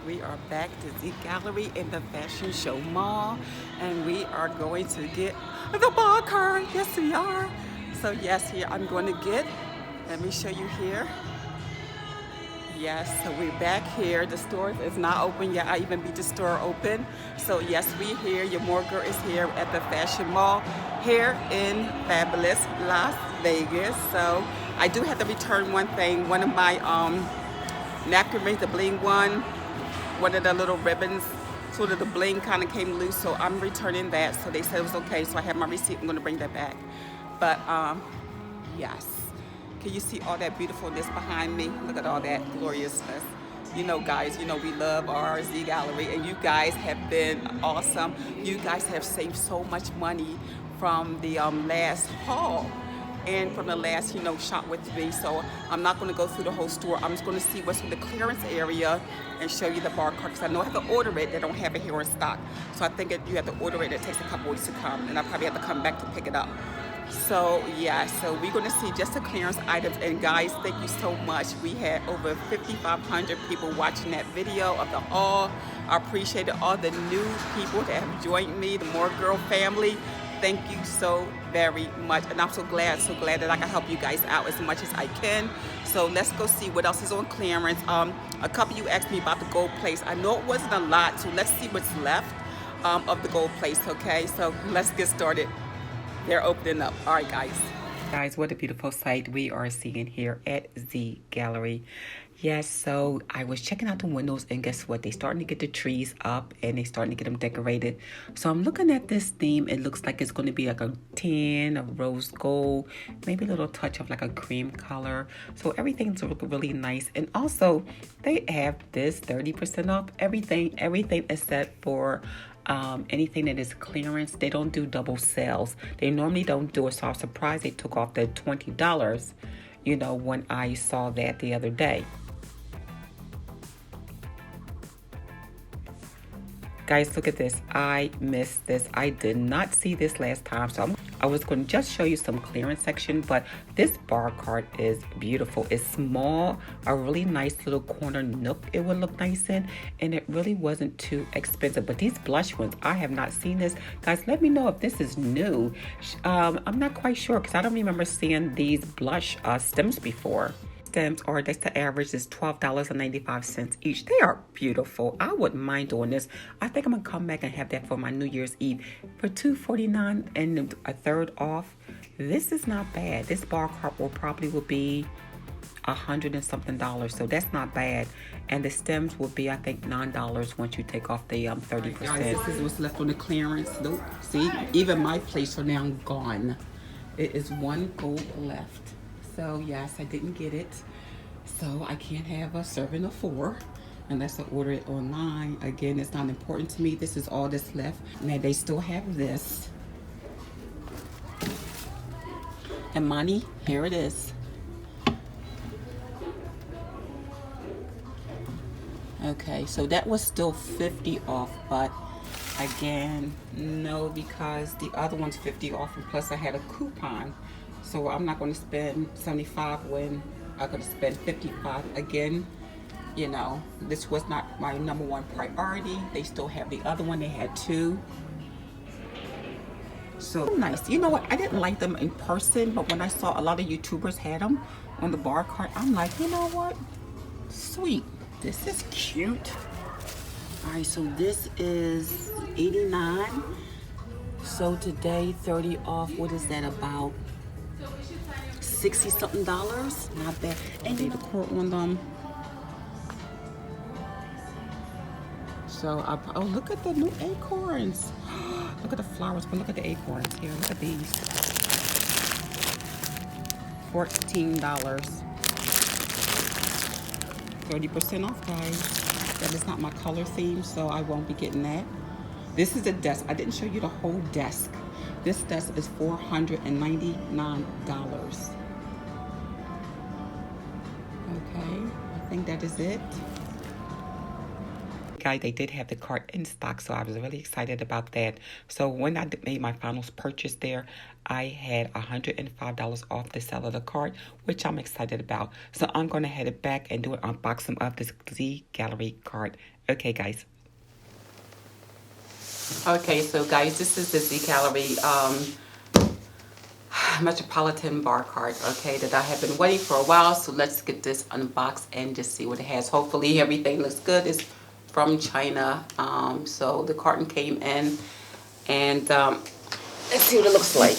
We are back to Z Gallerie in the Fashion Show Mall, and we are going to get the bar cart. Yes, we are. So yes, here I'm going to get. Let me show you here. Yes, so we're back here. The store is not open yet. I even beat the store open. So yes, we here. Your Mooregirl is here at the Fashion Mall here in fabulous Las Vegas. So I do have to return one thing. One of my napkin rings, the bling one of the little ribbons, sort of the bling kind of came loose. So I'm returning that. So they said it was okay. So I have my receipt. I'm going to bring that back. But yes. Can you see all that beautifulness behind me? Look at all that gloriousness. You know, guys, you know we love our Z Gallerie, and you guys have been awesome. You guys have saved so much money from the last haul and from the last, shop with me. So I'm not going to go through the whole store. I'm just going to see what's in the clearance area and show you the bar cart, because I know I have to order it. They don't have it here in stock. So I think if you have to order it, it takes a couple weeks to come, and I probably have to come back to pick it up. So yeah, so we're going to see just the clearance items. And guys, thank you so much. We had over 5,500 people watching that video of the haul. I appreciate all the new people that have joined me, the Mooregirl family. Thank you so very much, and I'm so glad that I can help you guys out as much as I can. So let's go see what else is on clearance. A couple of you asked me about the gold plates. I know it wasn't a lot, so let's see what's left of the gold plates. Okay, so let's get started. They're opening up. All right, guys. Guys, what a beautiful sight we are seeing here at Z Gallerie. Yes, so I was checking out the windows, and guess what? They're starting to get the trees up, and they're starting to get them decorated. So I'm looking at this theme. It looks like it's going to be like a tan, a rose gold, maybe a little touch of like a cream color. So everything's looking really nice. And also, they have this 30% off everything except for anything that is clearance. They don't do double sales. They normally don't do it, so I was surprised they took off the $20, when I saw that the other day. Guys, look at this. I missed this. I did not see this last time, so I was going to just show you some clearance section, but this bar cart is beautiful. It's small, a really nice little corner nook it would look nice in, and it really wasn't too expensive. But these blush ones, I have not seen this. Guys, let me know if this is new. I'm not quite sure, because I don't remember seeing these blush stems before. Stems are, that's the average, is $12.95 each. They are beautiful. I wouldn't mind doing this. I think I'm gonna come back and have that for my New Year's Eve for $2.49 and a third off. This is not bad. This bar cart will be $100 and something, so that's not bad. And the stems will be, I think, $9 once you take off the 30%. Guys, this is what's left on the clearance. Look, see, even my plates are now gone. It is one gold left. So yes, I didn't get it. So I can't have a serving of 4 unless I order it online. Again, it's not important to me. This is all that's left. Now they still have this. And money, here it is. Okay, so that was still 50 off, but again, no, because the other one's 50 off, and plus I had a coupon. So I'm not going to spend 75 when I'm going to spend 55 again. This was not my number one priority. They still have the other one. They had 2. So nice. You know what? I didn't like them in person, but when I saw a lot of YouTubers had them on the bar cart, I'm like, you know what? Sweet. This is cute. All right, so this is $89. So today, 30 off. What is that, about $60-something? Not bad. And they decor on them. So oh, look at the new acorns. Look at the flowers, but look at the acorns here. Look at these. $14. 30% off, guys. That is not my color theme, so I won't be getting that. This is a desk. I didn't show you the whole desk. This desk is $499. Okay, I think that is it. guys, they did have the cart in stock, so I was really excited about that. So when I made my final purchase there, I had $105 off the sale of the cart, which I'm excited about. So I'm going to head it back and do an unboxing of this Z Gallerie cart. Okay, guys. Okay, so guys, this is the Z Gallerie Metropolitan Bar Cart, okay, that I have been waiting for a while. So let's get this unboxed and just see what it has. Hopefully everything looks good. It's from China. So the carton came in, and let's see what it looks like.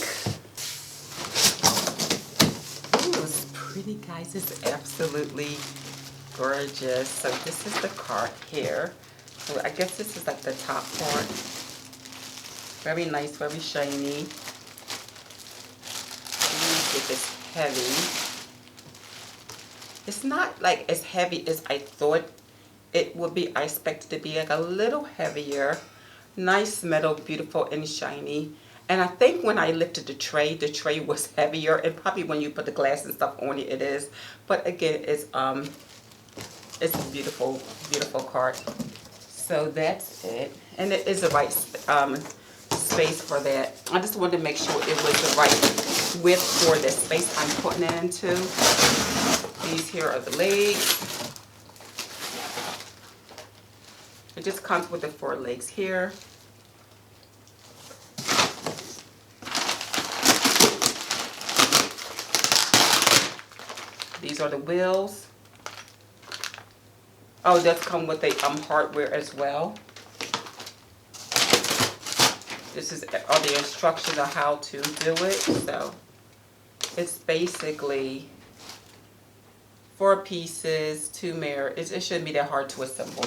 Ooh, it's pretty, guys. It's absolutely gorgeous. So this is the cart here. So I guess this is like the top part. Very nice, very shiny. If it's heavy. It's not like as heavy as I thought it would be. I expected it to be like a little heavier. Nice metal, beautiful and shiny. And I think when I lifted the tray was heavier, and probably when you put the glass and stuff on it, it is. But again, it's a beautiful, beautiful cart. So that's it, and it is the right space for that. I just wanted to make sure it was the right width for the space I'm putting it into. These here are the legs. It just comes with the 4 legs here. These are the wheels. Oh, it does come with a hardware as well. This is all the instructions on how to do it. So it's basically 4 pieces, 2 mirrors. It shouldn't be that hard to assemble.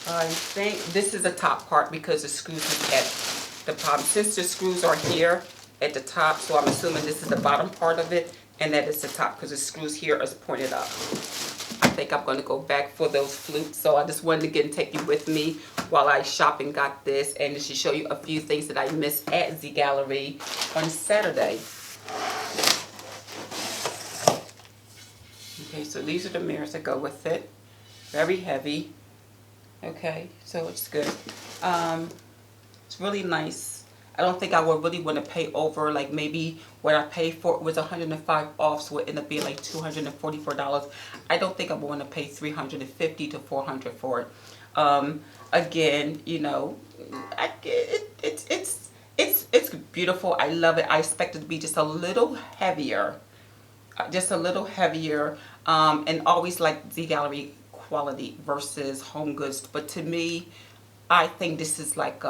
I think this is the top part because the screws is at the bottom. Since the screws are here at the top, so I'm assuming this is the bottom part of it, and that is the top because the screws here is pointed up. I think I'm going to go back for those flutes, so I just wanted to take you with me while I shop and got this, and just to show you a few things that I missed at Z Gallerie on Saturday. Okay, so these are the mirrors that go with it. Very heavy. Okay, so it's good. It's really nice. I don't think I would really want to pay over, like maybe what I paid for it was $105 off, so it ended up being like $244. I don't think I would want to pay $350 to $400 for it. Again, you know, it's beautiful. I love it. I expect it to be just a little heavier, and always like Z Gallerie quality versus Home Goods. But to me, I think this is like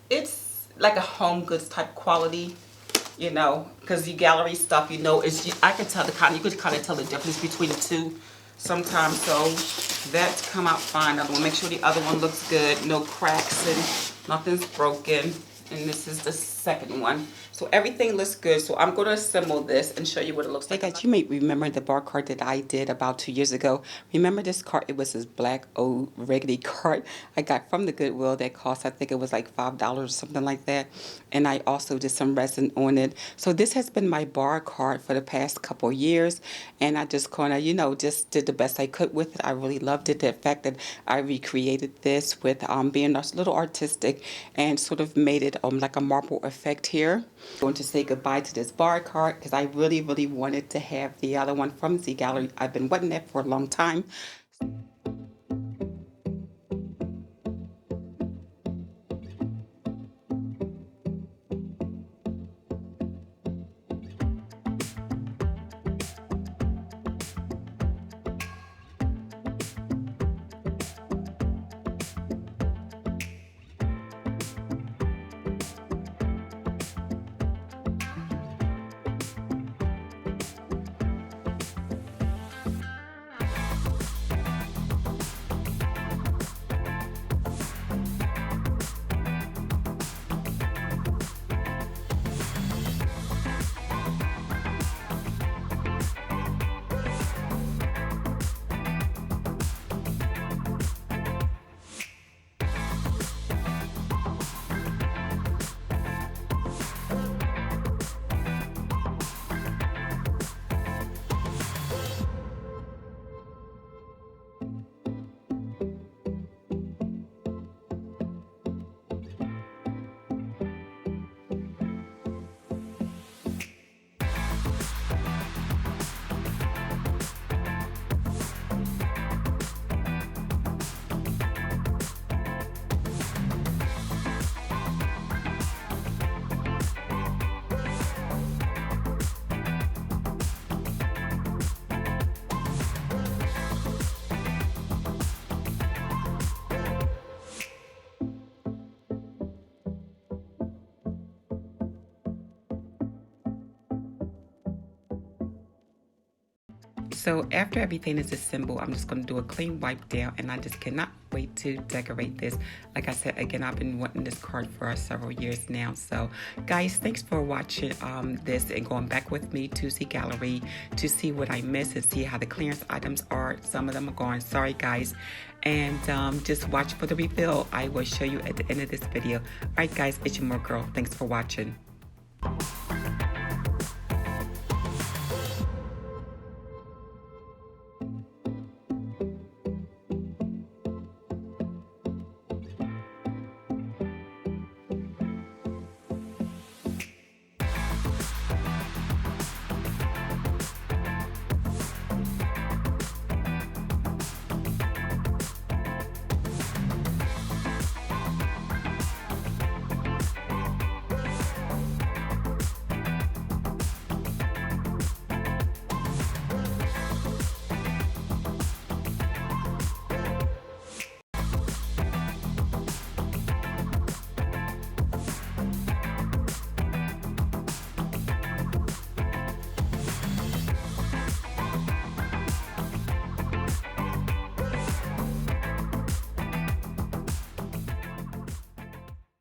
it's like a Home Goods type quality, you know, because the Gallerie stuff, you know, is I can tell you could kind of tell the difference between the two sometimes. So that's come out fine. I want to make sure the other one looks good, no cracks and nothing's broken. And this is the second one. So everything looks good. So I'm going to assemble this and show you what it looks like. Hey guys, you may remember the bar cart that I did about 2 years ago. Remember this cart? It was this black old raggedy cart I got from the Goodwill that cost, I think it was like $5 or something like that. And I also did some resin on it. So this has been my bar cart for the past couple years. And I just kind of, you know, just did the best I could with it. I really loved it. The fact that I recreated this with being a little artistic and sort of made it like a marble effect here. I'm going to say goodbye to this bar cart because I really, really wanted to have the other one from Z Gallerie. I've been wanting that for a long time. So after everything is assembled, I'm just going to do a clean wipe down, and I just cannot wait to decorate this. Like I said, again, I've been wanting this card for several years now. So guys, thanks for watching this and going back with me to Z Gallerie to see what I missed and see how the clearance items are. Some of them are gone, sorry guys. And just watch for the reveal. I will show you at the end of this video. All right guys, it's your Mooregirl. Thanks for watching.